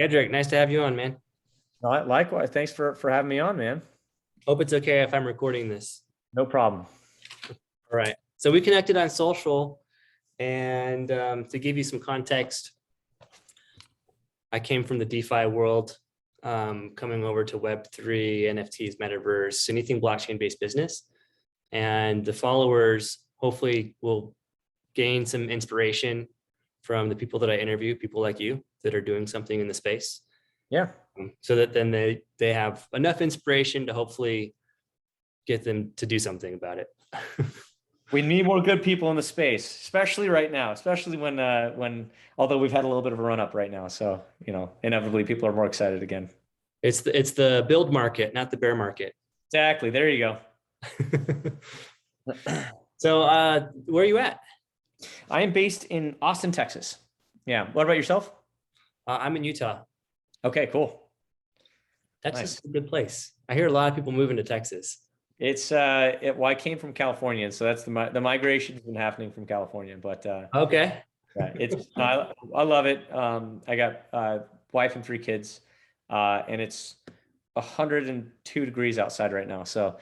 Kedric, nice to have you on, man. Likewise, thanks for having me on, man. Hope it's okay if I'm recording this. No problem. All right. So we connected on social, and to give you some context, I came from the DeFi world, coming over to Web3, NFTs, metaverse, anything blockchain-based business. And the followers hopefully will gain some inspiration from the people that I interview, people like you that are doing something in the space. Yeah. So that then they have enough inspiration to hopefully get them to do something about it. We need more good people in the space, especially right now, especially when although we've had a little bit of a run up right now. So, inevitably people are more excited again. It's the build market, not the bear market. Exactly. There you go. So where are you at? I am based in Austin, Texas. Yeah. What about yourself? I'm in Utah. Okay, cool. Texas Nice. is a good place. I hear a lot of people moving to Texas. Well, I came from California, so that's the migration has been happening from California, but Okay. yeah, I love it. I got wife and three kids, and it's 102 degrees outside right now. So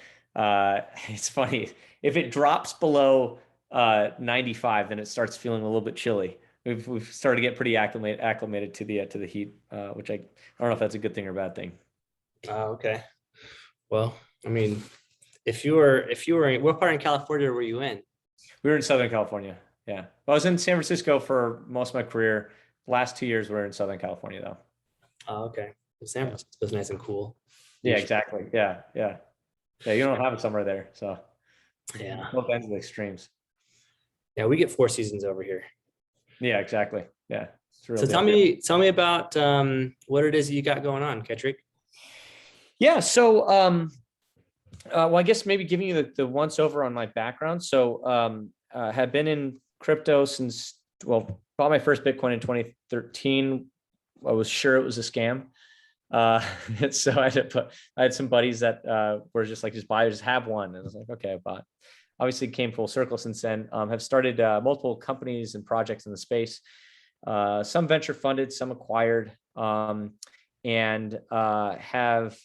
it's funny. If it drops below 95, then it starts feeling a little bit chilly. We've started to get pretty acclimated to the heat, which I don't know if that's a good thing or a bad thing. Okay. Well, I mean, if you were in, what part in California were you in? We were in Southern California. Yeah, I was in San Francisco for most of my career. The last 2 years we were in Southern California, though. Oh, okay. San Francisco's nice and cool. Yeah, exactly. Yeah, yeah, yeah. You don't have a summer there, so Yeah. both ends of the extremes. Yeah, we get four seasons over here. Yeah, exactly. Yeah, it's a real So deal. tell me about what it is you got going on, Kedric. Yeah, so well, I guess maybe giving you the once over on my background. So have been in crypto since, well, bought my first Bitcoin in 2013. I was sure it was a scam. So I had some buddies that were just like, just buy, just have one. And I was like, okay, I bought. Obviously came full circle since then. Have started multiple companies and projects in the space. Some venture funded, some acquired, and have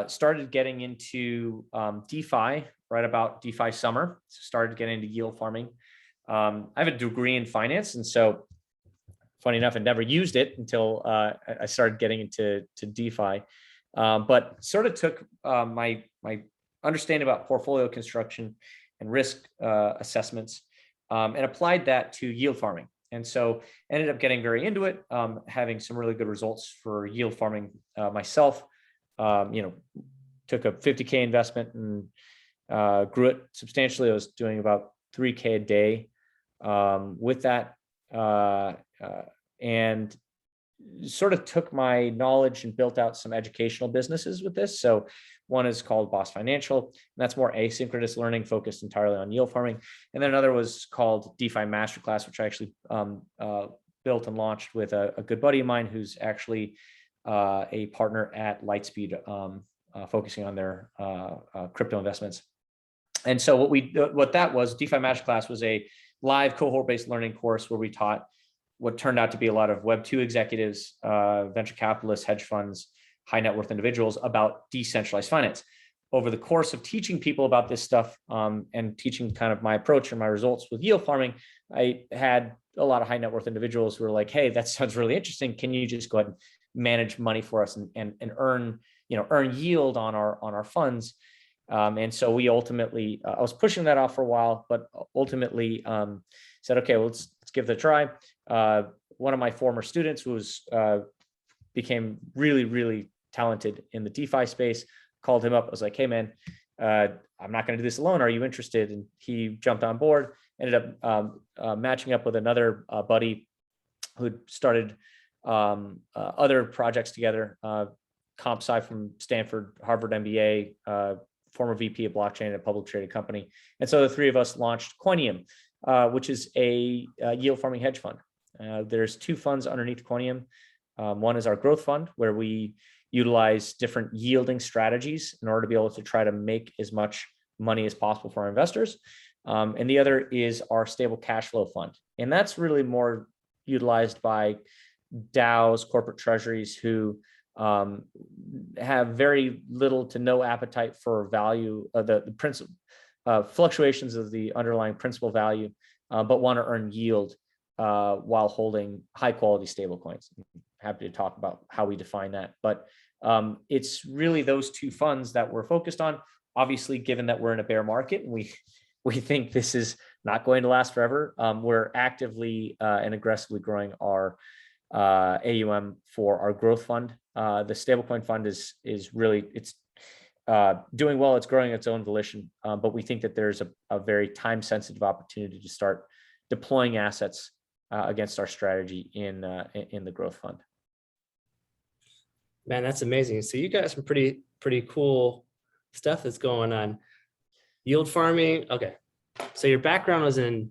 started getting into DeFi right about DeFi summer. So started getting into yield farming. I have a degree in finance, and so funny enough, I never used it until I started getting into DeFi. But sort of took my understanding about portfolio construction and risk assessments and applied that to yield farming. And so ended up getting very into it, having some really good results for yield farming myself. Took a 50K investment and grew it substantially. I was doing about 3K a day with that, and sort of took my knowledge and built out some educational businesses with this. So one is called Boss Financial, and that's more asynchronous learning focused entirely on yield farming. And then another was called Defi Masterclass, which I actually built and launched with a good buddy of mine who's actually a partner at Lightspeed, focusing on their crypto investments. And so what that was, DeFi Masterclass was a live cohort-based learning course where we taught what turned out to be a lot of Web2 executives, venture capitalists, hedge funds, high net worth individuals about decentralized finance. Over the course of teaching people about this stuff and teaching kind of my approach and my results with yield farming, I had a lot of high net worth individuals who were like, hey, that sounds really interesting. Can you just go ahead and manage money for us and earn yield on our funds? And so we ultimately, I was pushing that off for a while, but ultimately said, okay, well, let's give it a try. One of my former students who became really, really talented in the DeFi space, called him up. I was like, hey, man, I'm not going to do this alone. Are you interested? And he jumped on board, ended up matching up with another buddy who started other projects together, comp sci from Stanford, Harvard MBA, former VP of blockchain at a public traded company. And so the three of us launched Coinium, which is a yield farming hedge fund. There's two funds underneath Coinium. One is our growth fund, where we utilize different yielding strategies in order to be able to try to make as much money as possible for our investors. And the other is our stable cash flow fund. And that's really more utilized by DAOs, corporate treasuries, who have very little to no appetite for value, the principal fluctuations of the underlying principal value, but want to earn yield while holding high quality stable coins. Happy to talk about how we define that, but it's really those two funds that we're focused on. Obviously, given that we're in a bear market, and we think this is not going to last forever, we're actively and aggressively growing our AUM for our growth fund. The stablecoin fund is really, it's doing well. It's growing its own volition, but we think that there's a very time sensitive opportunity to start deploying assets against our strategy in the growth fund. Man, that's amazing. So you got some pretty cool stuff that's going on. Yield farming. Okay. So your background was in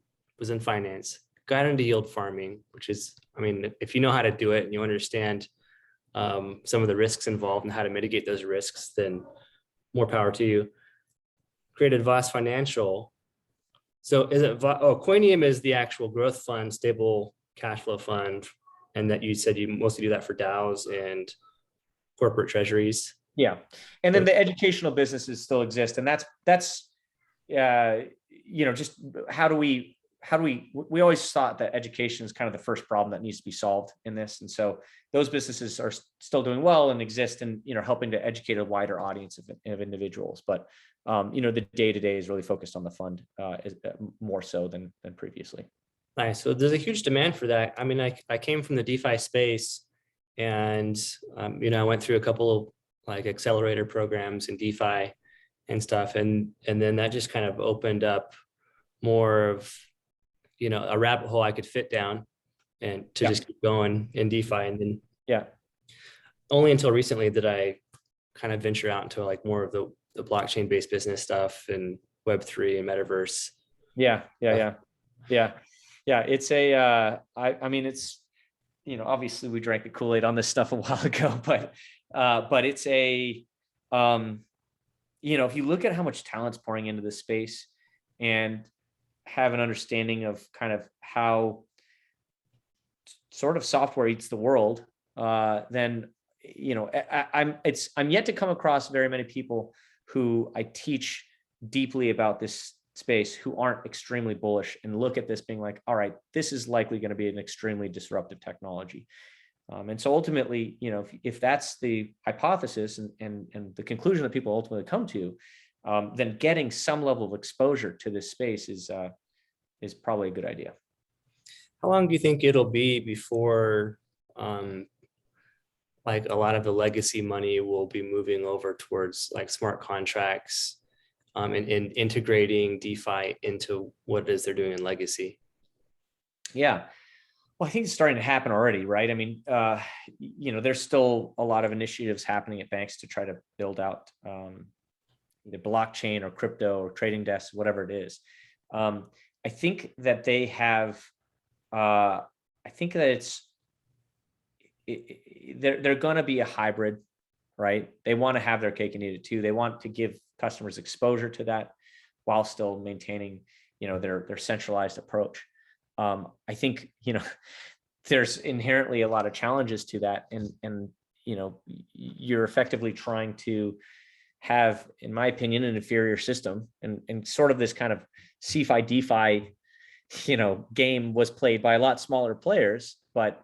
finance, got into yield farming, which is, I mean, if you know how to do it and you understand some of the risks involved and how to mitigate those risks, then more power to you. Created Voss Financial. So is it, Coinium is the actual growth fund, stable cash flow fund. And that you said you mostly do that for DAOs and corporate treasuries. Yeah. And then the educational businesses still exist. And that's just how do we always thought that education is kind of the first problem that needs to be solved in this. And so those businesses are still doing well and exist, and, helping to educate a wider audience of individuals. But, the day-to-day is really focused on the fund more so than previously. Nice. So there's a huge demand for that. I mean, I came from the DeFi space, and, I went through a couple of like accelerator programs in DeFi and stuff. And then that just kind of opened up more of, a rabbit hole I could fit down and to just keep going in DeFi. And then only until recently did I kind of venture out into like more of the blockchain based business stuff and Web3 and metaverse. Yeah. It's I mean, it's, obviously we drank the Kool-Aid on this stuff a while ago, but it's if you look at how much talent's pouring into this space and have an understanding of kind of how sort of software eats the world, then, I'm yet to come across very many people who I teach deeply about this space who aren't extremely bullish and look at this being like, all right, this is likely going to be an extremely disruptive technology. And so ultimately, if that's the hypothesis and the conclusion that people ultimately come to, then getting some level of exposure to this space is probably a good idea. How long do you think it'll be before like a lot of the legacy money will be moving over towards like smart contracts and integrating DeFi into what it is they're doing in legacy? Yeah. Well, I think it's starting to happen already, right? I mean, there's still a lot of initiatives happening at banks to try to build out either blockchain or crypto or trading desks, whatever it is. I think that they have, I think that they're going to be a hybrid, right? They want to have their cake and eat it too. They want to give customers exposure to that while still maintaining, their centralized approach. I think, there's inherently a lot of challenges to that. And you're effectively trying to have, in my opinion, an inferior system, and sort of this kind of CeFi DeFi, game was played by a lot smaller players, but,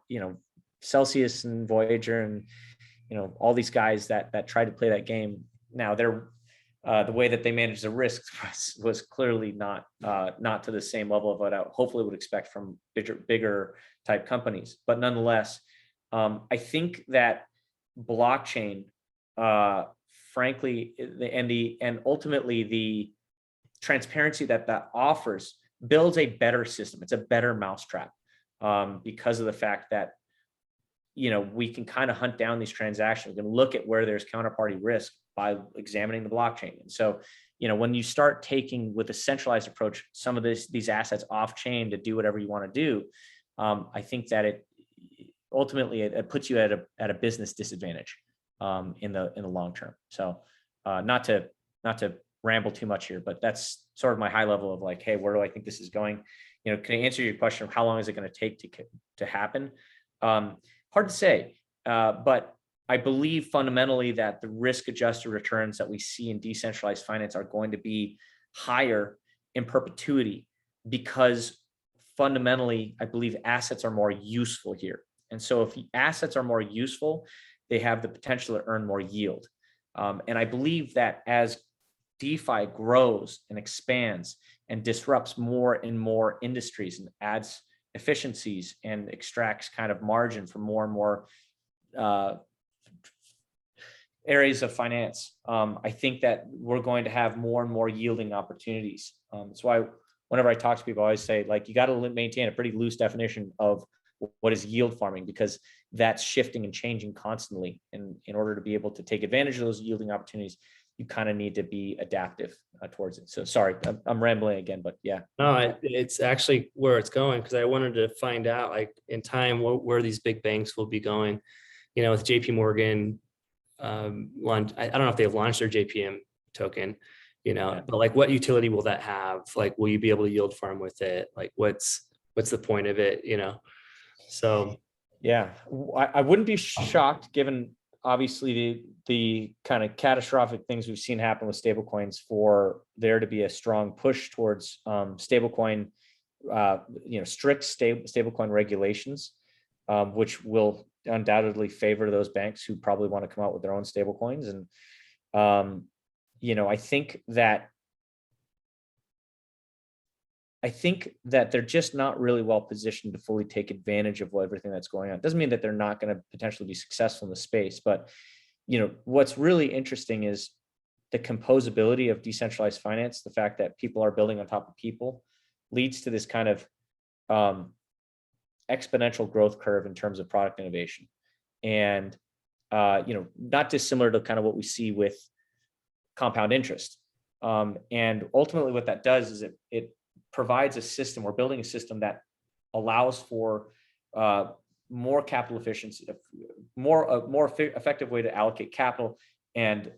Celsius and Voyager and, all these guys that try to play that game. Now they're, the way that they manage the risks was clearly not to the same level of what I hopefully would expect from bigger type companies. But nonetheless, I think that blockchain, frankly, and ultimately the transparency that offers builds a better system. It's a better mousetrap because of the fact that we can kind of hunt down these transactions. We can look at where there's counterparty risk by examining the blockchain. And so, when you start taking with a centralized approach, some of these assets off chain to do whatever you want to do, I think that it ultimately it puts you at a business disadvantage in the long term. So not to ramble too much here, but that's sort of my high level of like, hey, where do I think this is going? Can I answer your question of how long is it going to take to happen? hard to say, but I believe fundamentally that the risk-adjusted returns that we see in decentralized finance are going to be higher in perpetuity, because fundamentally, I believe assets are more useful here. And so if assets are more useful, they have the potential to earn more yield. And I believe that as DeFi grows and expands and disrupts more and more industries and adds efficiencies and extracts kind of margin from more and more areas of finance, I think that we're going to have more and more yielding opportunities. That's why whenever I talk to people, I always say, like, you got to maintain a pretty loose definition of what is yield farming, because that's shifting and changing constantly. And in order to be able to take advantage of those yielding opportunities, you kind of need to be adaptive towards it. So sorry, I'm rambling again, but yeah. No, it's actually where it's going, because I wanted to find out, like, in time where these big banks will be going. You know, with JP Morgan, I don't know if they've launched their JPM token, you know, Yeah. but like, what utility will that have? Like, will you be able to yield farm with it? Like, what's the point of it, you know? So yeah, I wouldn't be shocked, given obviously the kind of catastrophic things we've seen happen with stablecoins, for there to be a strong push towards stablecoin, strict stablecoin regulations, which will undoubtedly favor those banks who probably want to come out with their own stablecoins. And I think that they're just not really well positioned to fully take advantage of everything that's going on. It doesn't mean that they're not going to potentially be successful in the space, but what's really interesting is the composability of decentralized finance. The fact that people are building on top of people leads to this kind of exponential growth curve in terms of product innovation, and not dissimilar to kind of what we see with compound interest. And ultimately, what that does is it provides a system. We're building a system that allows for more capital efficiency, a more effective way to allocate capital, and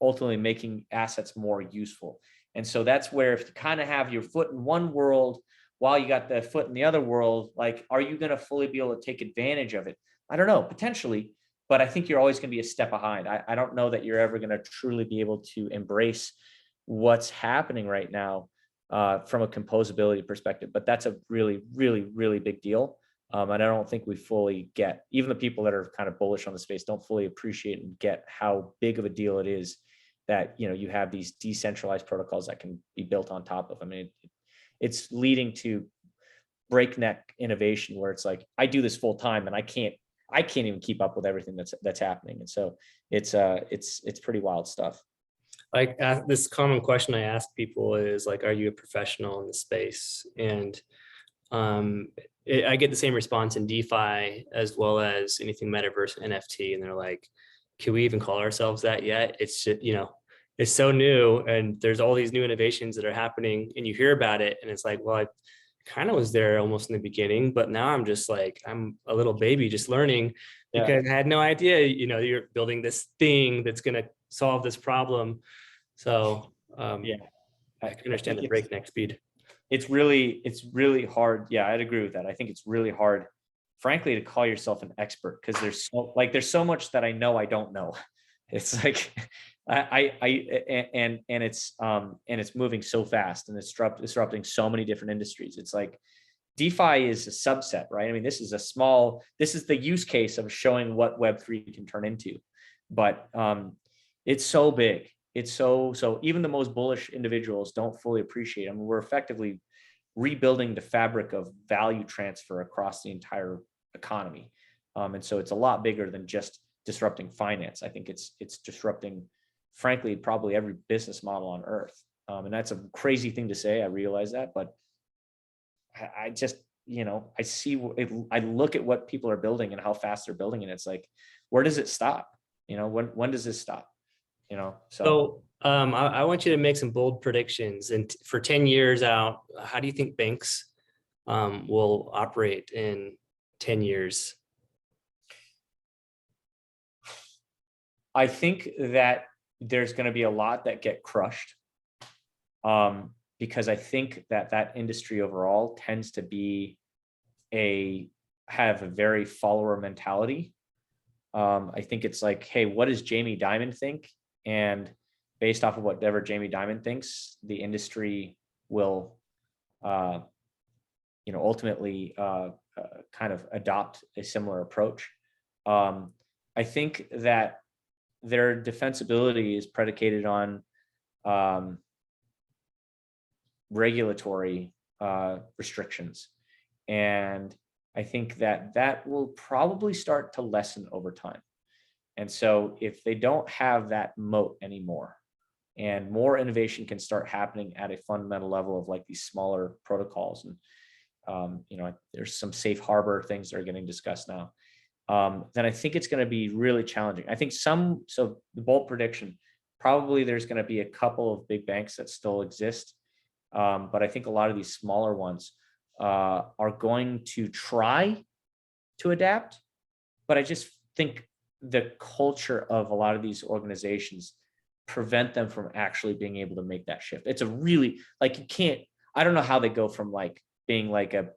ultimately making assets more useful. And so that's where, if you kind of have your foot in one world while you got the foot in the other world, like, are you going to fully be able to take advantage of it? I don't know, potentially, but I think you're always going to be a step behind. I don't know that you're ever going to truly be able to embrace what's happening right now from a composability perspective, but that's a really, really, really big deal. And I don't think we fully get, even the people that are kind of bullish on the space don't fully appreciate and get how big of a deal it is that, you have these decentralized protocols that can be built on top of. I mean, it's leading to breakneck innovation where it's like, I do this full time and I can't even keep up with everything that's happening. And so it's pretty wild stuff. like, this common question I ask people is, like, are you a professional in the space? And I get the same response in DeFi as well as anything metaverse NFT. And they're like, can we even call ourselves that yet? It's just, it's so new, and there's all these new innovations that are happening, and you hear about it and it's like, well, I kind of was there almost in the beginning, but now I'm just like, I'm a little baby just learning, because I had no idea, you're building this thing that's going to solve this problem. So Yeah, I can understand the breakneck speed. It's really hard. Yeah, I'd agree with that. I think it's really hard, frankly, to call yourself an expert, because there's so much that I know I don't know. It's like and it's moving so fast, and it's disrupting so many different industries. It's like DeFi is a subset, right? I mean, this is the use case of showing what Web3 can turn into, but it's so big. It's so even the most bullish individuals don't fully appreciate it. I mean, we're effectively rebuilding the fabric of value transfer across the entire economy. And so it's a lot bigger than just disrupting finance. I think it's disrupting, frankly, probably every business model on earth. And that's a crazy thing to say. I realize that, but I just, I see, I look at what people are building and how fast they're building, and it's like, where does it stop? When does this stop? So I want you to make some bold predictions. And for 10 years out, how do you think banks will operate in 10 years? I think that there's going to be a lot that get crushed, because I think that industry overall tends to be a have a very follower mentality. I think it's like, hey, what does Jamie Dimon think? And based off of whatever Jamie Dimon thinks, the industry will, ultimately kind of adopt a similar approach. I think that their defensibility is predicated on regulatory restrictions. And I think that that will probably start to lessen over time. And so if they don't have that moat anymore, and more innovation can start happening at a fundamental level of like these smaller protocols, and there's some safe harbor things that are getting discussed now, then I think it's going to be really challenging. I think so the bold prediction, probably there's going to be a couple of big banks that still exist. But I think a lot of these smaller ones are going to try to adapt. But I just think the culture of a lot of these organizations prevent them from actually being able to make that shift. It's a really, like, you can't, I don't know how they go from like being like a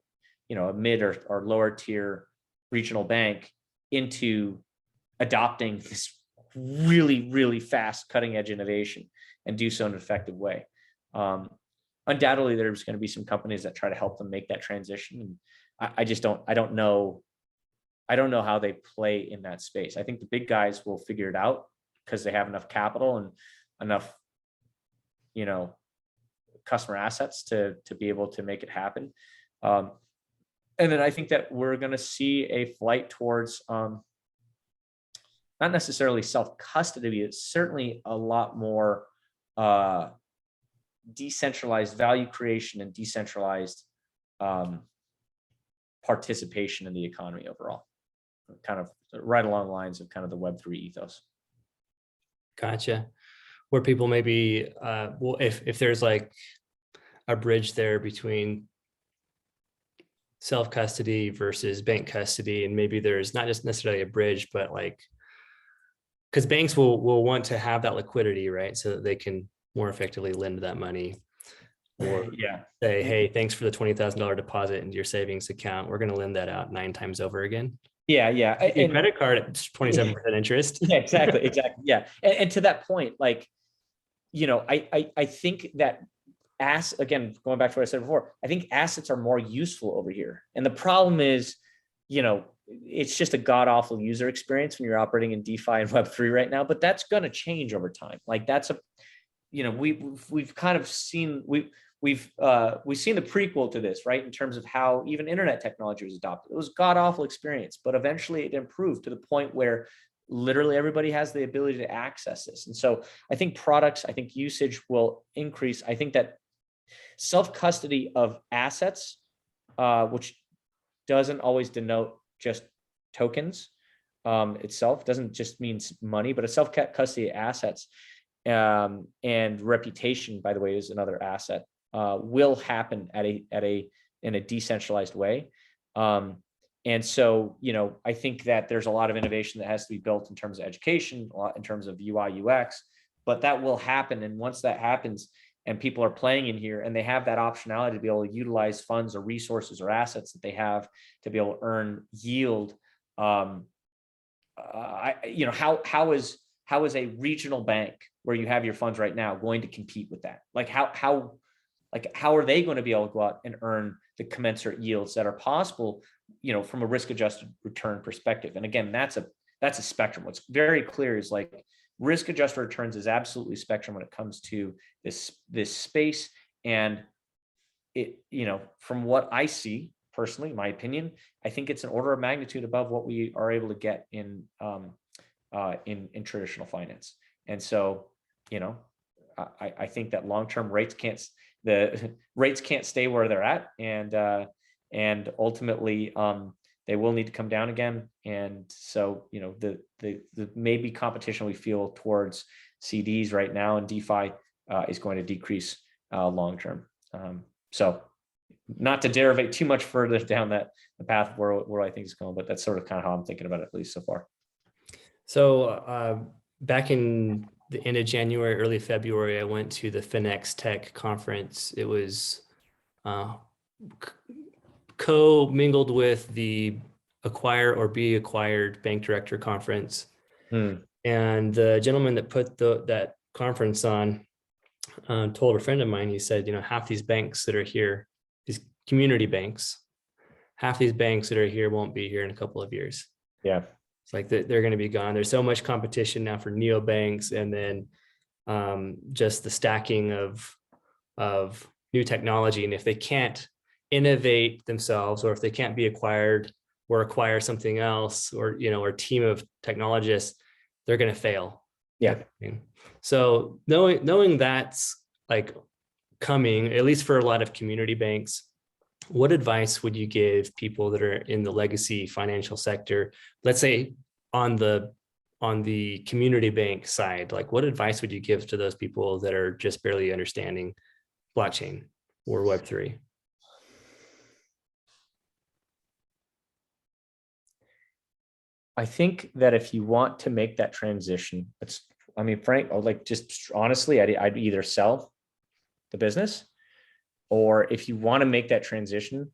mid or lower tier regional bank into adopting this really, really fast cutting edge innovation and do so in an effective way. Undoubtedly, there's going to be some companies that try to help them make that transition. And I don't know how they play in that space. I think the big guys will figure it out because they have enough capital and enough, customer assets to be able to make it happen. And then I think that we're going to see a flight towards not necessarily self-custody. It's certainly a lot more decentralized value creation and decentralized participation in the economy overall, kind of right along the lines of kind of the Web3 ethos. Gotcha. Where people maybe, if there's like a bridge there between self-custody versus bank custody, and maybe there's not just necessarily a bridge, but like, because banks will want to have that liquidity, right? So that they can more effectively lend that money, or say, hey, thanks for the $20,000 deposit into your savings account. We're going to lend that out 9 times over again. And credit card at 27% interest. Yeah, exactly. Yeah. And to that point, like, I think that again, going back to what I said before, I think assets are more useful over here. And the problem is, it's just a god awful user experience when you're operating in DeFi and Web3 right now, but that's going to change over time. Like we've kind of seen, we've seen the prequel to this, right? In terms of how even internet technology was adopted. It was a god awful experience, but eventually it improved to the point where literally everybody has the ability to access this. And so I think usage will increase. I think that self-custody of assets, which doesn't always denote just tokens itself, doesn't just mean money, but a self-custody of assets and reputation, by the way, is another asset, will happen in a decentralized way. And so, I think that there's a lot of innovation that has to be built in terms of education, a lot in terms of UI, UX, but that will happen. And once that happens and people are playing in here and they have that optionality to be able to utilize funds or resources or assets that they have to be able to earn yield, how is a regional bank where you have your funds right now going to compete with that? Like how are they going to be able to go out and earn the commensurate yields that are possible, from a risk-adjusted return perspective? And again, that's a spectrum. What's very clear is like risk-adjusted returns is absolutely spectrum when it comes to this space. And it, from what I see personally, my opinion, I think it's an order of magnitude above what we are able to get in traditional finance. And so, I think that long-term rates can't stay where they're at, and ultimately they will need to come down again. And so, the maybe competition we feel towards CDs right now and DeFi is going to decrease long-term. So not to derivate too much further down the path where I think it's going, but that's sort of kind of how I'm thinking about it, at least so far. So back in the end of January, early February, I went to the Finex Tech conference. It was co-mingled with the acquire or be acquired bank director conference. Hmm. And the gentleman that put that conference on told a friend of mine, he said, half these banks that are here, these community banks, half these banks that are here won't be here in a couple of years. Yeah. It's like they're going to be gone. There's so much competition now for neobanks, and then just the stacking of new technology. And if they can't innovate themselves, or if they can't be acquired or acquire something else, or or a team of technologists, they're going to fail. Yeah. So knowing that's like coming, at least for a lot of community banks, what advice would you give people that are in the legacy financial sector? Let's say on the community bank side, like what advice would you give to those people that are just barely understanding blockchain or Web3? I think that if you want to make that transition, Frank, like just honestly, I'd either sell the business, or if you want to make that transition,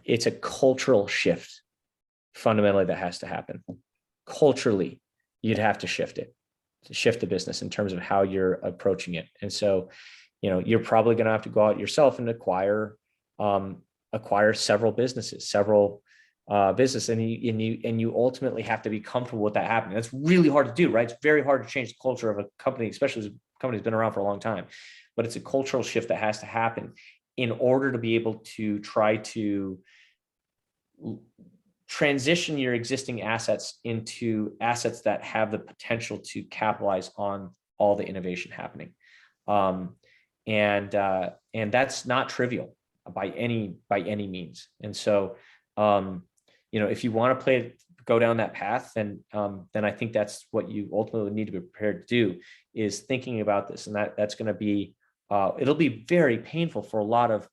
it's a cultural shift fundamentally that has to happen. Culturally, you'd have to shift the business in terms of how you're approaching it. And so, you're probably going to have to go out yourself and acquire several businesses, and you ultimately have to be comfortable with that happening. That's really hard to do, right? It's very hard to change the culture of a company, especially as a company's been around for a long time. But it's a cultural shift that has to happen in order to be able to try to transition your existing assets into assets that have the potential to capitalize on all the innovation happening. And that's not trivial by any means. And so, if you want to go down that path, then I think that's what you ultimately need to be prepared to do, is thinking about this. And that's going to be, it'll be very painful for a lot of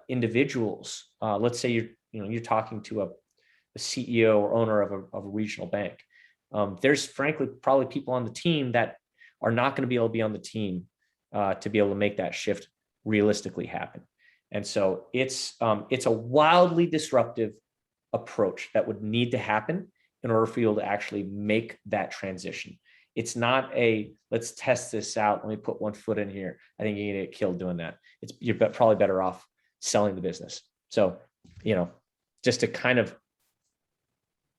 individuals. Let's say you're talking to a CEO or owner of a regional bank. There's frankly probably people on the team that are not going to be able to be on the team to be able to make that shift realistically happen. And so it's a wildly disruptive approach that would need to happen in order for you to actually make that transition. It's not let's test this out, let me put one foot in here. I think you're gonna get killed doing that. You're probably better off selling the business. So, just to kind of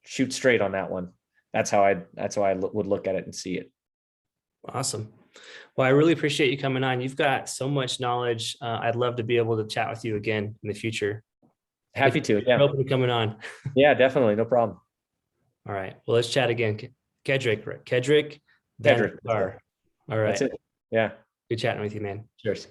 shoot straight on that one, that's how I would look at it and see it. Awesome. Well, I really appreciate you coming on. You've got so much knowledge. I'd love to be able to chat with you again in the future. Happy to. Yeah. Open to coming on. Yeah, definitely. No problem. All right. Well, let's chat again. Kedric, Kedric. Carr. All right. That's it. Yeah. Good chatting with you, man. Cheers.